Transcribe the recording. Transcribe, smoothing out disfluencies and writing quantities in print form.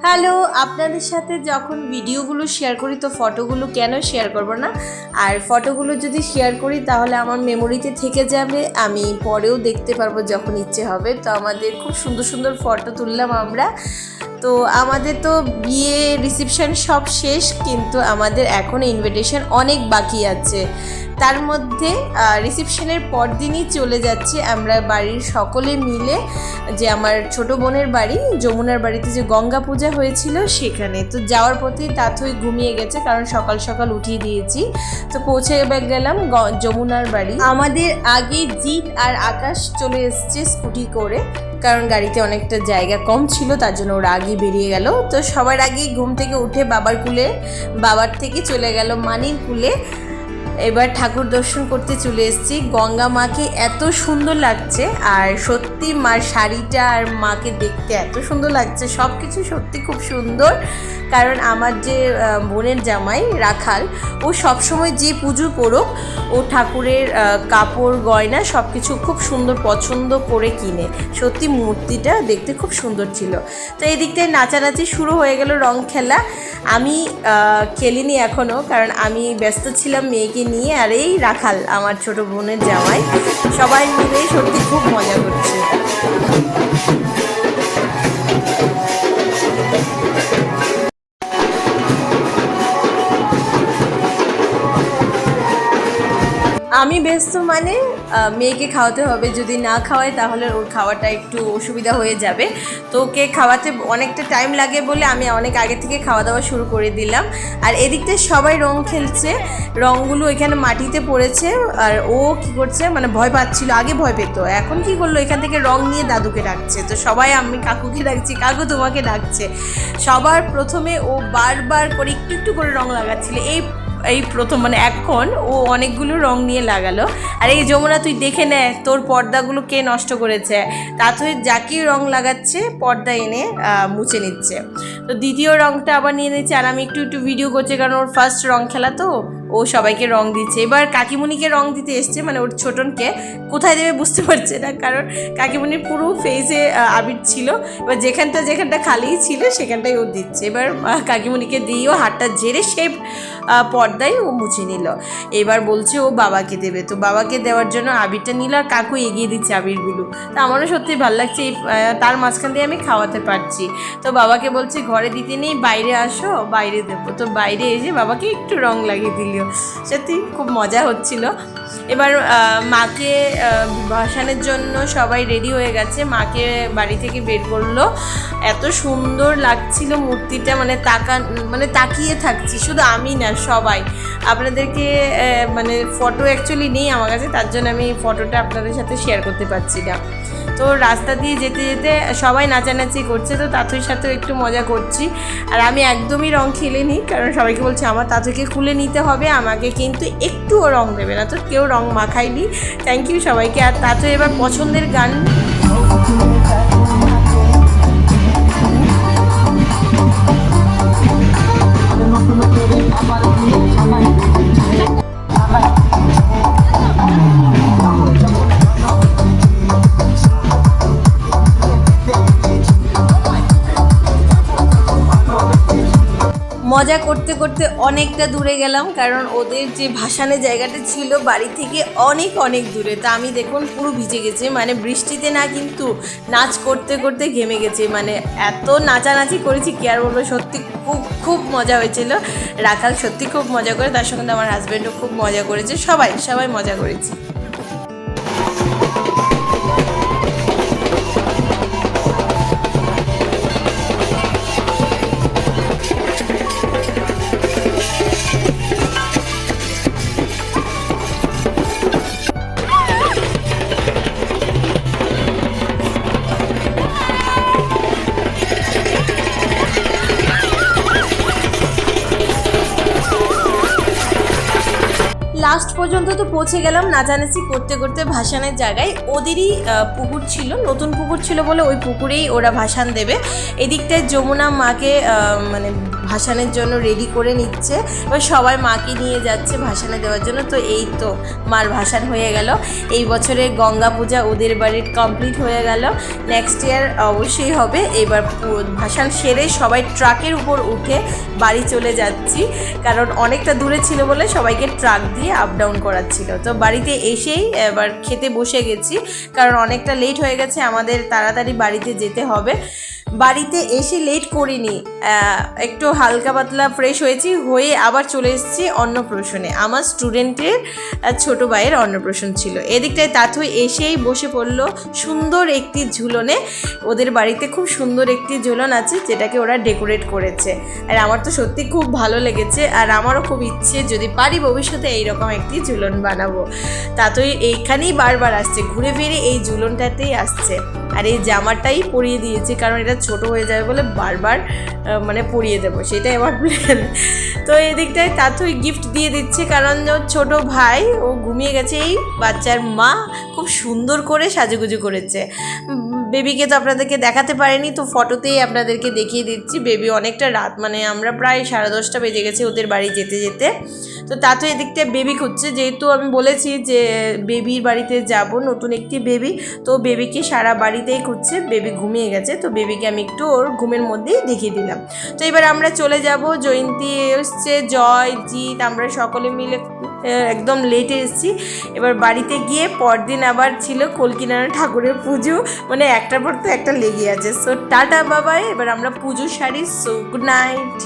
Hello, আপনাদের সাথে যখন ভিডিওগুলো শেয়ার করি তো ফটোগুলো কেন শেয়ার করব না। আর ফটোগুলো যদি শেয়ার করি তাহলে আমার মেমোরিতে থেকে যাবে, আমি পরেও দেখতে পারবো যখন ইচ্ছে হবে। তো আমাদের খুব সুন্দর সুন্দর ফটো তুললাম আমরা। তো আমাদের তো বিয়ে রিসেপশন সব শেষ, কিন্তু আমাদের এখনও ইনভিটেশন অনেক বাকি আছে। তার মধ্যে রিসেপশনের পর দিনই চলে যাচ্ছি আমরা বাড়ির সকলে মিলে, যে আমার ছোট বোনের বাড়ি যমুনার বাড়িতে যে গঙ্গা পূজা হয়েছিল সেখানে। তো যাওয়ার পথেই তাথই ঘুমিয়ে গেছে, কারণ সকাল সকাল উঠিয়ে দিয়েছি। তো পৌঁছে গেলাম যমুনার বাড়ি। আমাদের আগে জিৎ আর আকাশ চলে এসছে স্কুটি করে, কারণ গাড়িতে অনেকটা জায়গা কম ছিল, তার জন্য ওরা আগে বেরিয়ে গেল। তো সবার আগে ঘুম থেকে উঠে বাবার থেকে চলে গেল মানির কুলে। এবার ঠাকুর দর্শন করতে চলে এসেছি। গঙ্গা মাকে এত সুন্দর লাগছে, আর সত্যি মার শাড়িটা আর মাকে দেখতে এত সুন্দর লাগছে, সব কিছু সত্যি খুব সুন্দর। কারণ আমার যে বোনের জামাই রাখাল, ও সবসময় যে পুজো করুক ও ঠাকুরের কাপড় গয়না সব কিছু খুব সুন্দর পছন্দ করে কিনে। সত্যি মূর্তিটা দেখতে খুব সুন্দর ছিল। তো এই দিকটায় নাচানাচি শুরু হয়ে গেল, রং খেলা। আমি খেলিনি এখনও, কারণ আমি ব্যস্ত ছিলাম মেয়েকে নিয়ে। আর এই রাখাল আমার ছোট বোনের জামাই, সবাই মিলে সত্যি খুব মজা করছে। আমি ব্যস্ত মানে মেয়েকে খাওয়াতে হবে, যদি না খাওয়াই তাহলে ওর খাওয়াটা একটু অসুবিধা হয়ে যাবে। তো ওকে খাওয়াতে অনেকটা টাইম লাগে বলে আমি অনেক আগে থেকে খাওয়া দাওয়া শুরু করে দিলাম। আর এদিকটা সবাই রং খেলছে, রঙগুলো এখানে মাটিতে পড়েছে। আর ও কি করছে, মানে ভয় পাচ্ছিল, আগে ভয় পেত, এখন কি করলো এখান থেকে রং নিয়ে দাদুকে ডাকছে। তো সবাই আমি কাকুকে ডাকছি, কাকু তোমাকে ডাকছে। সবার প্রথমে ও বারবার করে একটু একটু করে রং লাগাচ্ছিল। এই প্রথম মানে এখন ও অনেকগুলো রং নিয়ে লাগালো। আর এই যমুনা তুই দেখে নে তোর পর্দাগুলো কে নষ্ট করেছে। তাতে যাকে রং লাগাচ্ছে পর্দা এনে মুছে নিচ্ছে। তো দ্বিতীয় রংটা আবার নিয়ে নিচ্ছে, আর আমি একটু একটু ভিডিও করছি, কারণ ওর ফার্স্ট রং খেলা, তো ও সবাইকে রং দিচ্ছে। এবার কাকিমণিকে রং দিতে এসছে, মানে ওর ছোটনকে। কোথায় দেবে বুঝতে পারছে না, কারণ কাকিমণির পুরো ফেসে আবির ছিল। এবার যেখানটা খালি ছিল সেখানটাই ও দিচ্ছে। এবার কাকিমণিকে দিয়েও হাতটা ঝেড়ে সেই পর্দায় ও মুছে নিল। এবার বলছে ও বাবাকে দেবে, তো বাবাকে দেওয়ার জন্য আবিরটা নিল, আর কাকু এগিয়ে দিচ্ছে আবিরগুলো। তো আমারও সত্যি ভালো লাগছে, তার মাঝখান দিয়ে আমি খাওয়াতে পারছি। তো বাবাকে বলছে ঘরে দিতে নেই, বাইরে আসো, বাইরে দেবো। তো বাইরে এসে বাবাকে একটু রং লাগিয়ে দিল। সত্যি খুব মজা হচ্ছিল। এবার মাকে ভাসানের জন্য সবাই রেডি হয়ে গেছে, মাকে বাড়ি থেকে বের করলো। এত সুন্দর লাগছিল মূর্তিটা, মানে তাকিয়ে থাকছি, শুধু আমি না সবাই। আপনাদেরকে মানে ফটো অ্যাকচুয়ালি নেই আমার কাছে, তার জন্য আমি ফটোটা আপনাদের সাথে শেয়ার করতে পারছি না। তো রাস্তা দিয়ে যেতে যেতে সবাই নাচানাচি করছে, তো তাতুর সাথেও একটু মজা করছি। আর আমি একদমই রং খেলিনি, কারণ সবাইকে বলছি আমার তাতুকে খুলে নিতে হবে, আমাকে কিন্তু একটুও রং দেবে না। তো কেউ রং মাখায়নি, থ্যাংক ইউ সবাইকে। আর তাতু এবার পছন্দের গান মজা করতে করতে অনেকটা দূরে গেলাম, কারণ ওদের যে ভাসানের জায়গাটা ছিল বাড়ি থেকে অনেক অনেক দূরে। তা আমি দেখুন পুরো ভিজে গেছি, মানে বৃষ্টিতে না, কিন্তু নাচ করতে করতে ঘেমে গেছে। মানে এত নাচানাচি করেছি কি আর বলবো, সত্যি খুব খুব মজা হয়েছিল। রাখাল সত্যি খুব মজা করে, তার সঙ্গে আমার হাজব্যান্ডও খুব মজা করেছে, সবাই মজা করেছি। লাস্ট পর্যন্ত অন্তত পৌঁছে গেলাম নাচানাচি করতে করতে ভাসানের জায়গায়। ওদেরই পুকুর ছিল, নতুন পুকুর ছিল বলে ওই পুকুরেই ওরা ভাসান দেবে। এদিকটায় যমুনা মাকে মানে ভাসানের জন্য রেডি করে নিচ্ছে, এবার সবাই মাকে নিয়ে যাচ্ছে ভাসানে দেওয়ার জন্য। তো এই তো মার ভাসান হয়ে গেল। এই বছরে গঙ্গা পূজা ওদের বাড়ির কমপ্লিট হয়ে গেল, নেক্সট ইয়ার অবশ্যই হবে। এবার ভাসান সেরে সবাই ট্রাকের উপর উঠে বাড়ি চলে যাচ্ছি, কারণ অনেকটা দূরে ছিল বলে সবাইকে ট্রাক দিয়ে আপ ডাউন করাচ্ছিল। তো বাড়িতে এসেই এবার খেতে বসে গেছি, কারণ অনেকটা লেট হয়ে গেছে, আমাদের তাড়াতাড়ি বাড়িতে যেতে হবে। বাড়িতে এসে লেট করিনি, একটু হালকা পাতলা ফ্রেশ হয়েছি, হয়ে আবার চলে এসেছি অন্নপ্রাশনে। আমার স্টুডেন্টের ছোট ভাইয়ের অন্নপ্রাশন ছিল। এদিকটায় তাথুই এসেই বসে পড়লো সুন্দর একটি ঝুলনে। ওদের বাড়িতে খুব সুন্দর একটি ঝুলন আছে, যেটাকে ওরা ডেকোরেট করেছে, আর আমার তো সত্যি খুব ভালো লেগেছে। আর আমারও খুব ইচ্ছে যদি পারি ভবিষ্যতে এইরকম একটি ঝুলন বানাবো। তাথুই এইখানেই বারবার আসছে, ঘুরে ফিরে এই ঝুলনটাতেই আসছে। আর এই জামাটাই পরিয়ে দিয়েছি, কারণ এটা ছোট হয়ে যাবে বলে বারবার মানে পরিয়ে দেবো, সেটাই আমার প্ল্যান। তো এই দিকটায় তাথুই গিফট দিয়ে দিচ্ছে, কারণ ছোট ভাই ও ঘুমিয়ে গেছে। এই বাচ্চার মা খুব সুন্দর করে সাজুগুজু করেছে। বেবিকে তো আপনাদেরকে দেখাতে পারিনি, তো ফটোতেই আপনাদেরকে দেখিয়ে দিচ্ছি। বেবি অনেকটা রাত, মানে আমরা প্রায় 10:30 বেজে গেছে ওদের বাড়ি যেতে যেতে। তো তাতে এদিকটা বেবি খুঁজছে, যেহেতু আমি বলেছি যে বেবির বাড়িতে যাব, নতুন একটি বেবি, তো বেবিকে সারা বাড়িতেই খুঁজছে। বেবি ঘুমিয়ে গেছে, তো বেবিকে আমি একটু ওর ঘুমের মধ্যেই দেখিয়ে দিলাম। তো এবার আমরা চলে যাব, জয়ন্তী এসছে, জয়, জিৎ, আমরা সকলে মিলে একদম লেটে এসেছি। এবার বাড়িতে গিয়ে পরদিন আবার ছিল কলকিনারা ঠাকুরের পুজো, মানে একটার পর তো একটা লেগে আছে। সো টাটা বাবাই, এবার আমরা পুজো সারি। So good night.